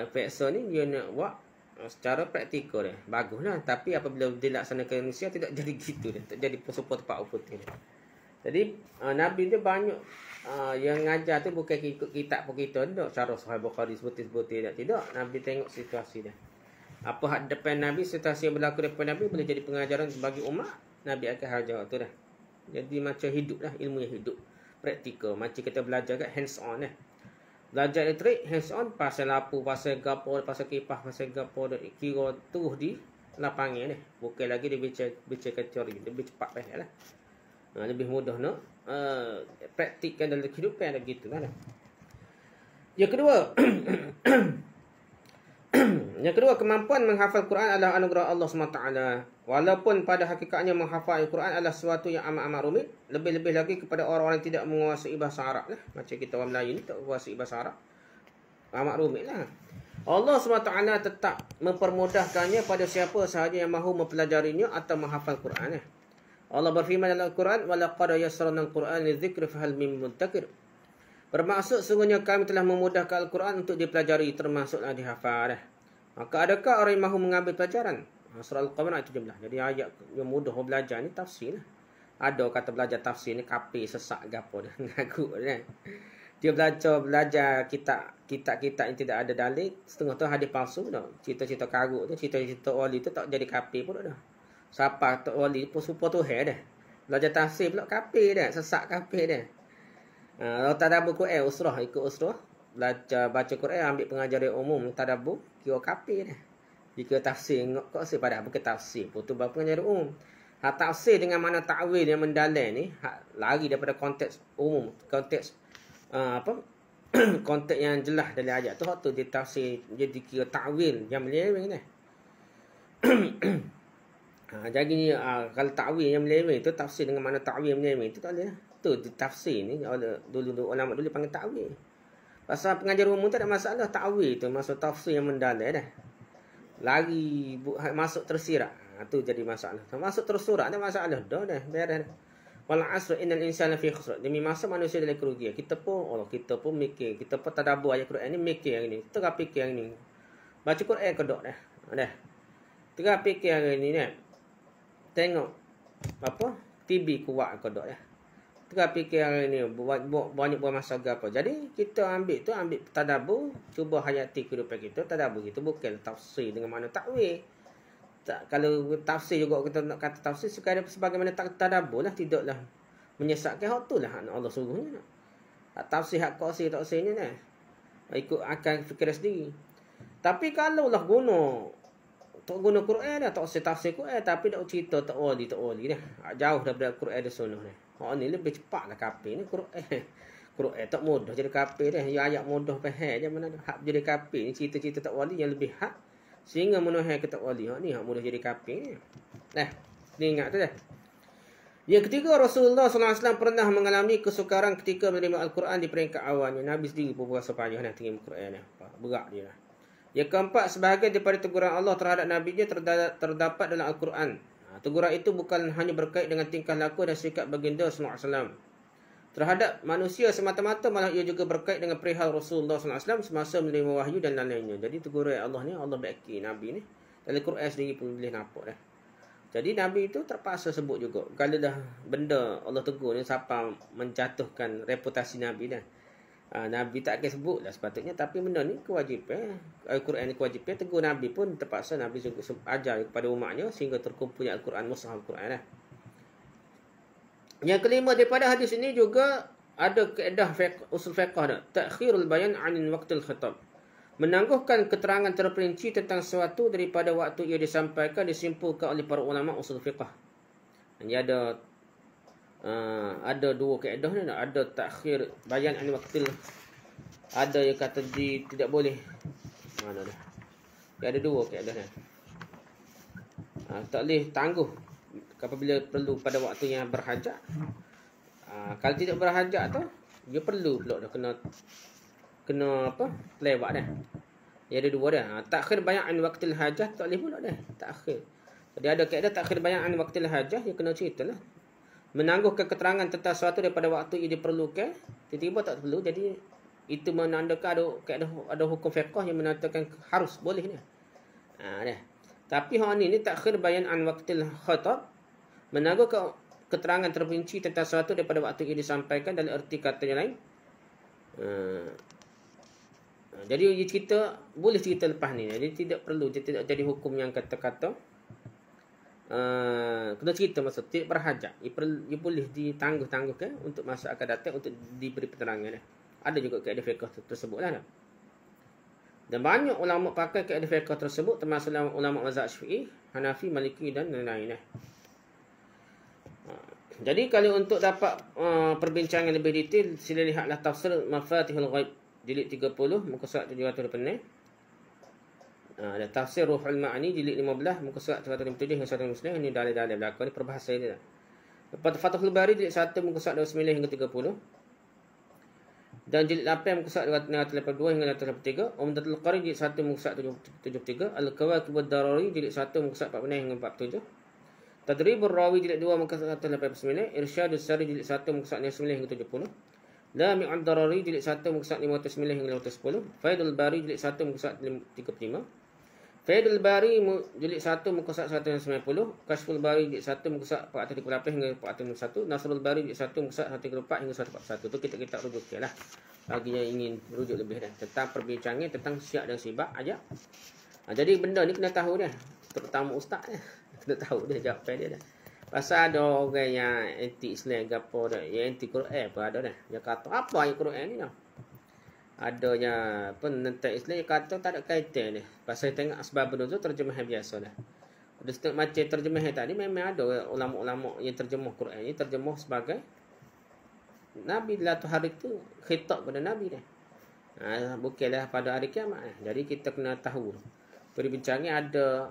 paksa ni dia nak buat secara praktikal dia. Baguslah, tapi apabila dilaksanakan Indonesia tidak jadi gitu dia. Tak jadi support tempat orang putih dia. Jadi Nabi dia banyak yang ngajar tu bukan ikut kitab pun kita tak cara Sahih Bukhari sebutir-sebutir tidak. Nabi tengok situasi dia. Apa hak depan Nabi, situasi yang berlaku depan Nabi boleh jadi pengajaran bagi umat. Nabi akan hajar tu dah. Jadi macam hidup lah, ilmu yang hidup. Praktikal. Macam kita belajar kat hands on lah. Belajar elektrik, hands on, pasal lampu, pasal gapo, pasal kipas, pasal gapo, kira terus di lapangan ni. Bukan lagi dia bicarakan teori. Lebih cepat faham lah. Lebih mudah nak praktikkan dalam kehidupan ada gitulah. Yang kedua, yang kedua, kemampuan menghafal Quran adalah anugerah Allah SWT. Walaupun pada hakikatnya menghafal Al-Quran adalah sesuatu yang amat-amat rumit, lebih-lebih lagi kepada orang-orang yang tidak menguasai bahasa Arab lah. Macam kita orang Melayu ni tak menguasai bahasa Arab, amat rumit lah. Allah SWT tetap mempermudahkannya pada siapa sahaja yang mahu mempelajarinya atau menghafal Quran. Allah berfirman dalam Al-Quran, وَلَقَدْ يَسَّرْنَا الْقُرْآنَ لِلذِّكْرِ فَهَلْ مِن مُدَّكِرٍ. Bermaksud sungguhnya kami telah memudahkan Al-Quran untuk dipelajari, termasuklah dihafal. Maka adakah orang yang mahu mengambil pelajaran? Surah Al-Qamar itu jumlah. Jadi ayat yang mudah belajar ni tafsir lah. Ada kata belajar tafsir ni kapi sesak gapo dah ngaku kan. Dia belajar kitab-kitab yang tidak ada dalil, setengah tu hadis palsu dah. Cerita-cerita karut tu, cerita-cerita wali tu tak jadi kapi pun dah. Siapa tak wali pun supaya Tuhan dah. Belajar tafsir pula kapi dah, sesak kapi dah. Kalau tadabbur Quran usrah, ikut usrah. Belajar baca Quran, ambil pengajaran umum tadabbur, kira kapi dah. Jika tafsir kok sih pada bukan tafsir pun tu pengajaran umum. Hak tafsir dengan mana takwil yang mendalam ni lari daripada konteks umum, konteks konteks yang jelas dari ayat tu. Hak tu dia tafsir jadi kira takwil yang meleweng ni. Jadi kalau takwil yang meleweng tu tafsir dengan mana takwil yang meleweng tu tak boleh. Tu tafsir ni dulu ulama dulu panggil takwil. Pasal pengajaran umum tak ada masalah, takwil tu masuk tafsir yang mendalam dah. Lari masuk tersirat, tu jadi masalah. Masuk tersurat ada masalah dah beres. Wal asr innal insana fi khusr. Demi masa manusia dalam kerugian. Kita pun mikir, kita pun tadabbur ayat Quran ni, mikir yang ni, tengah fikir yang ni. Baca Quran kedok dah. Tengah fikir yang ni ni. Tengok apa? TV kuat kedok dah. Tengah fikir yang ni banyak buat masa apa. Jadi kita ambil tadabbur, cuba hayati kehidupan kita. Tadabbur kita bukan tafsir dengan mana takwil. Kalau tafsir juga kita nak kata tafsir sekadar sebagaimana tadabbur lah, tidaklah menyesatkan hak tu lah Allah suruhnya. Tafsir hak qasir tafsirnya ni ikut akan fikir sendiri. Tapi kalau lah guna Quran dah, tak tafsir Quran tapi dak cerita tak wali dah. Jauh daripada Quran dan sunnah ni. Hak ni lebih cepat lah kafir ni Quran tak mudah jadi kafir dah. Ya ayat mudah faham je mana hak jadi kafir ni, cerita-cerita tak wali yang lebih hak sehingga menuai kitab wali. Ni hak mudah jadi kafir ni. Dah, ni ingat tu dah. Yang ketiga, Rasulullah SAW pernah mengalami kesukaran ketika menerima Al-Quran di peringkat awalnya. Nabi sendiri pun berasa payah nak terima Al-Quran ni. Berat dia lah. Yang keempat, sebahagian daripada teguran Allah terhadap Nabi dia terdapat dalam Al-Quran. Teguran itu bukan hanya berkait dengan tingkah laku dan sikap baginda SAW terhadap manusia semata-mata, malah ia juga berkait dengan perihal Rasulullah SAW semasa menerima wahyu dan lain-lainnya. Jadi teguran Allah ni, Allah baiki Nabi ni. Dalam Al-Quran sendiri pun boleh nampak dah. Jadi Nabi itu terpaksa sebut juga. Kalau dah benda Allah tegur ni, siapa menjatuhkan reputasi Nabi dah. Nabi tak akan sebut lah sepatutnya. Tapi benda ni kewajipan. Al-Quran ni kewajipan. Tegur Nabi pun terpaksa Nabi ajar kepada umatnya sehingga terkumpulnya Al-Quran, mushaf Al-Quran lah. Yang kelima daripada hadis ini juga ada kaedah usul fiqh dah. Ta'khirul bayan 'anil waqtil khitab. Menangguhkan keterangan terperinci tentang sesuatu daripada waktu ia disampaikan, disimpulkan oleh para ulama usul fiqh. Ini ada dua kaedah ni. Ada takhir bayan an waqtil. Ada yang kata tidak boleh. Mana dah? Ada dua kaedah ni. Tak boleh tangguh apabila perlu pada waktu yang berhajat. Kalau tidak berhajat tu, dia perlu pula dah kena apa? Lewat dah. Dia ada dua dah. Takhir bayan an waqtil hajah tak boleh pula dah. Takhir. Jadi ada kaedah takhir bayan an waqtil hajah, dia kena ceritalah. Menangguhkan keterangan tentang sesuatu daripada waktu yang diperlukan, tiba-tiba tak perlu. Jadi itu menandakan ada hukum fiqh yang menatakan harus boleh ni. Dah. Tapi hal ni takhir bayan an waqtil khatab, menangguhkan keterangan terperinci tentang sesuatu daripada waktu yang disampaikan dalam erti kata yang lain. Jadi dia cerita, boleh cerita lepas ni. Jadi tidak perlu, tidak jadi hukum yang kata-kata kena cerita maksud tidak berhajat. Ia boleh ditangguh-tangguhkan untuk masa akan datang untuk diberi penerangan. Ada juga kaedah fiqh tersebut lah. Dan banyak ulama pakai kaedah fiqh tersebut, termasuk ulama mazhab Syafi'i, Hanafi, Maliki dan lain-lain. Jadi kalau untuk dapat perbincangan lebih detail, sila lihatlah tafsir Mafatihul Ghaib jilid 30 muka surat 786. Ada tafsir Ruhul Ma'ani jilid 15 muka surat 157 hingga 159. Ini dalil-dalil belakang ni perbahasan dia. Lepas Fathul Bari jilid 1 muka surat 29 hingga 30. Dan jilid 8 muka surat 282 hingga 283. Umdatul Qari jilid 1 muka surat 73. Al-Kawakibud Darari jilid 1 muka surat 46 hingga 47. Tadribur Rawi jilid 2 muka surat 189. Irsyadus Sari jilid 1 muka surat 9 hingga 70. Lami'ud Darari jilid 1 muka surat 509 hingga 510. Faidul Bari jilid 1 muka surat 35. Faidul Bari jilid 1 muka surat 190. Kashful Bari jilid 1 muka surat 438 hingga 401. Nasrul Bari jilid 1 muka surat 134 hingga 141. Tu kita rujukkanlah. Bagi yang ingin rujuk lebih dah tentang perbincangan tentang syiak dan sibak aja. Jadi benda ni kena tahu dah. Terutama ustaz dah. Kena tahu dia jawapan dia dah. Pasal ada orang yang anti Islam ke apa dah, yang anti Quran pun ada dah. Dia kata apa yang Quran ni dah. Adanya penentang Islam yang kata tak ada kaitan ni. Pasal tengok sebab nuzul terjemahan biasa dah. Ada setengah macam terjemahan tadi memang ada ulama-ulama yang terjemah Quran ni terjemah sebagai Nabi Lailatul Hari tu khitab pada Nabi dah. Bukanlah pada hari kiamat. Jadi kita kena tahu. Perbincangan ada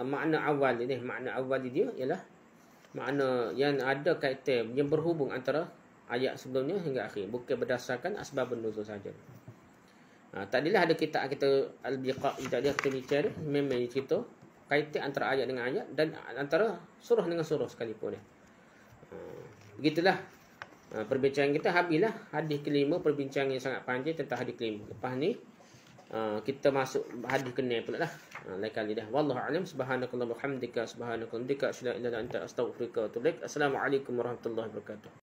makna awal ni. Makna awal dia ialah makna yang ada kaitan yang berhubung antara ayat sebelumnya hingga akhir, bukan berdasarkan asbabun nuzul saja. Tadilah ada kitab kita Al-Biqa, tadi kita bicara memang cerita kaitan antara ayat dengan ayat dan antara surah dengan surah sekalipun. Begitulah perbincangan kita. Habislah hadis kelima, perbincangan yang sangat panjang tentang hadis kelima. Lepas ni kita masuk hadis ke-6 pula dah. Lain kali dah. Wallahu a'lam. Subhanakallahumma wa bihamdika, subhanakallahumma asyhadu an la ilaha illa anta, astaghfiruka wa atubu ilaik. Assalamualaikum warahmatullahi wabarakatuh.